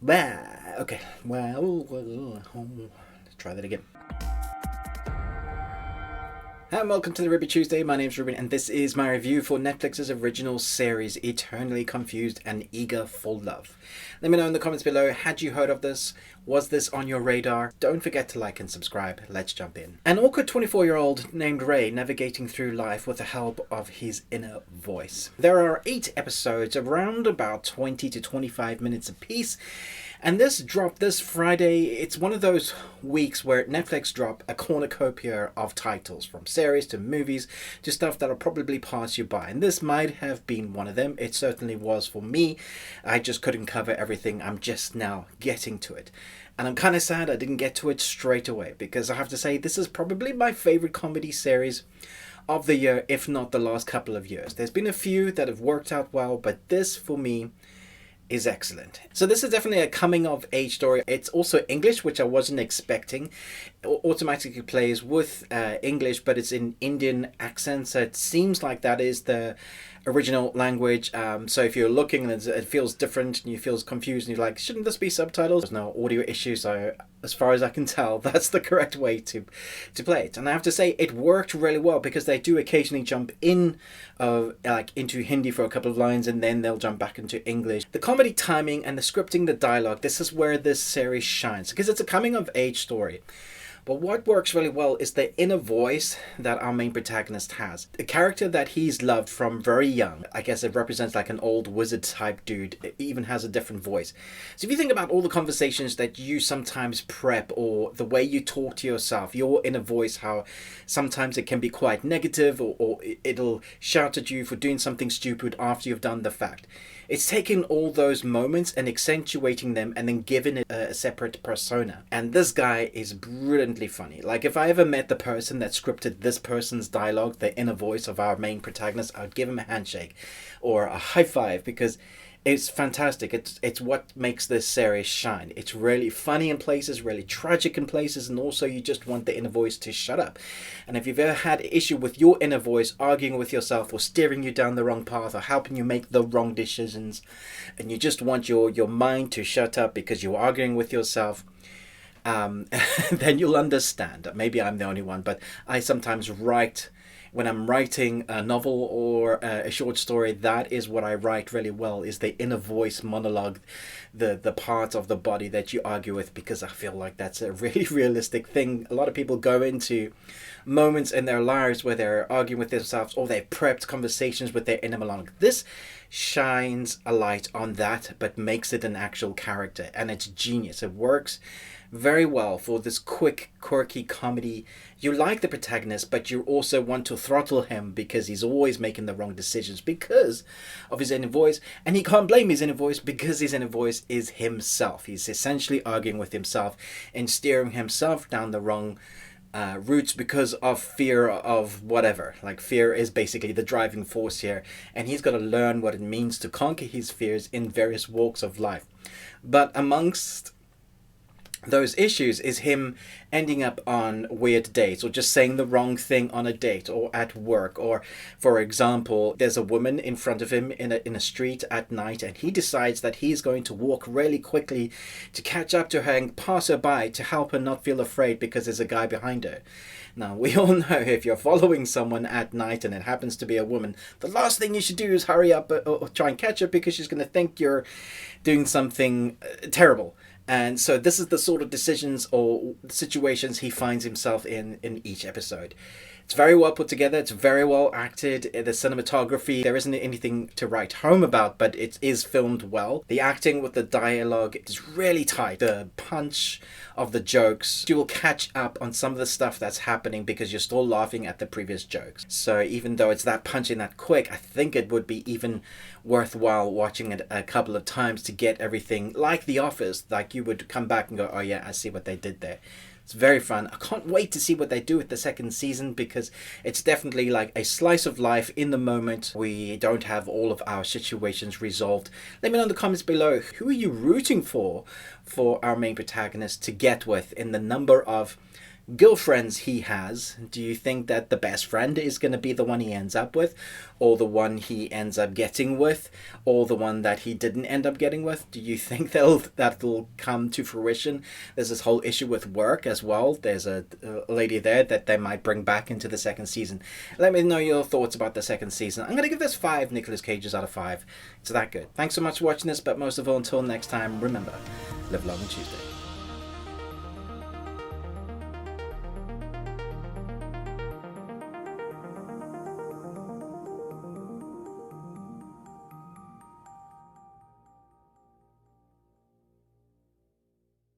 Okay, well, let's try that again. Hi and welcome to the Ruby Tuesday. My name's Ruben and this is my review for Netflix's original series, Eternally Confused and Eager for Love. Let me know in the comments below, had you heard of this? Was this on your radar? Don't forget to like and subscribe. Let's jump in. An awkward 24-year-old named Ray navigating through life with the help of his inner voice. There are 8 episodes, around about 20 to 25 minutes apiece. And this dropped this Friday. It's one of those weeks where Netflix drop a cornucopia of titles, from series to movies to stuff that'll probably pass you by. And this might have been one of them. It certainly was for me. I just couldn't cover everything. I'm just now getting to it. And I'm kind of sad I didn't get to it straight away, because I have to say this is probably my favorite comedy series of the year, if not the last couple of years. There's been a few that have worked out well, but this for me is excellent. So this is definitely a coming of age story. It's also English, which I wasn't expecting. It automatically plays with English, but it's in Indian accent, so it seems like that is the original language. So if you're looking and it feels different and you feel confused and you're like, shouldn't this be subtitles? There's no audio issue, so as far as I can tell, that's the correct way to play it. And I have to say it worked really well, because they do occasionally jump in like into Hindi for a couple of lines and then they'll jump back into English. The comedy timing and the scripting, the dialogue, this is where this series shines, because it's a coming of age story. But what works really well is the inner voice that our main protagonist has. A character that he's loved from very young. I guess it represents like an old wizard type dude. It even has a different voice. So if you think about all the conversations that you sometimes prep, or the way you talk to yourself, your inner voice, how sometimes it can be quite negative, or it'll shout at you for doing something stupid after you've done the fact. It's taking all those moments and accentuating them and then giving it a separate persona. And this guy is brilliantly funny. Like, if I ever met the person that scripted this person's dialogue, the inner voice of our main protagonist, I would give him a handshake or a high five, because it's fantastic. It's what makes this series shine. It's really funny in places, really tragic in places, and also you just want the inner voice to shut up. And if you've ever had issue with your inner voice arguing with yourself or steering you down the wrong path or helping you make the wrong decisions, and you just want your mind to shut up because you're arguing with yourself, then you'll understand. Maybe I'm the only one, but I sometimes write, when I'm writing a novel or a short story, that is what I write really well, is the inner voice monologue, the parts of the body that you argue with, because I feel like that's a really realistic thing. A lot of people go into moments in their lives where they're arguing with themselves, or they've prepped conversations with their inner monologue. This shines a light on that, but makes it an actual character, and it's genius. It works very well for this quick, quirky comedy. You like the protagonist, but you also want to throttle him because he's always making the wrong decisions because of his inner voice, and he can't blame his inner voice because his inner voice is himself. He's essentially arguing with himself and steering himself down the wrong routes because of fear of whatever. Like, fear is basically the driving force here, and he's got to learn what it means to conquer his fears in various walks of life. But amongst those issues is him ending up on weird dates, or just saying the wrong thing on a date or at work. Or, for example, there's a woman in front of him in a street at night, and he decides that he's going to walk really quickly to catch up to her and pass her by to help her not feel afraid because there's a guy behind her. Now, we all know if you're following someone at night and it happens to be a woman, the last thing you should do is hurry up or try and catch her, because she's going to think you're doing something terrible. And so this is the sort of decisions or situations he finds himself in each episode. It's very well put together. It's very well acted. The cinematography, there isn't anything to write home about, but it is filmed well. The acting with the dialogue is really tight. The punch of the jokes, you will catch up on some of the stuff that's happening because you're still laughing at the previous jokes. So even though it's that punching that quick, I think it would be even worthwhile watching it a couple of times to get everything, like The Office. Like, you would come back and go, oh yeah, I see what they did there. It's very fun. I can't wait to see what they do with the second season, because it's definitely like a slice of life in the moment. We don't have all of our situations resolved. Let me know in the comments below, who are you rooting for our main protagonist to get with in the number of girlfriends he has, do you think that the best friend is going to be the one he ends up with, or the one he ends up getting with, or the one that he didn't end up getting with? Do you think that'll come to fruition? There's this whole issue with work as well. There's a lady there that they might bring back into the second season. Let me know your thoughts about the second season. I'm going to give this 5 Nicolas Cages out of 5. It's that good. Thanks so much for watching this, but most of all, until next time, remember, live long and Tuesday.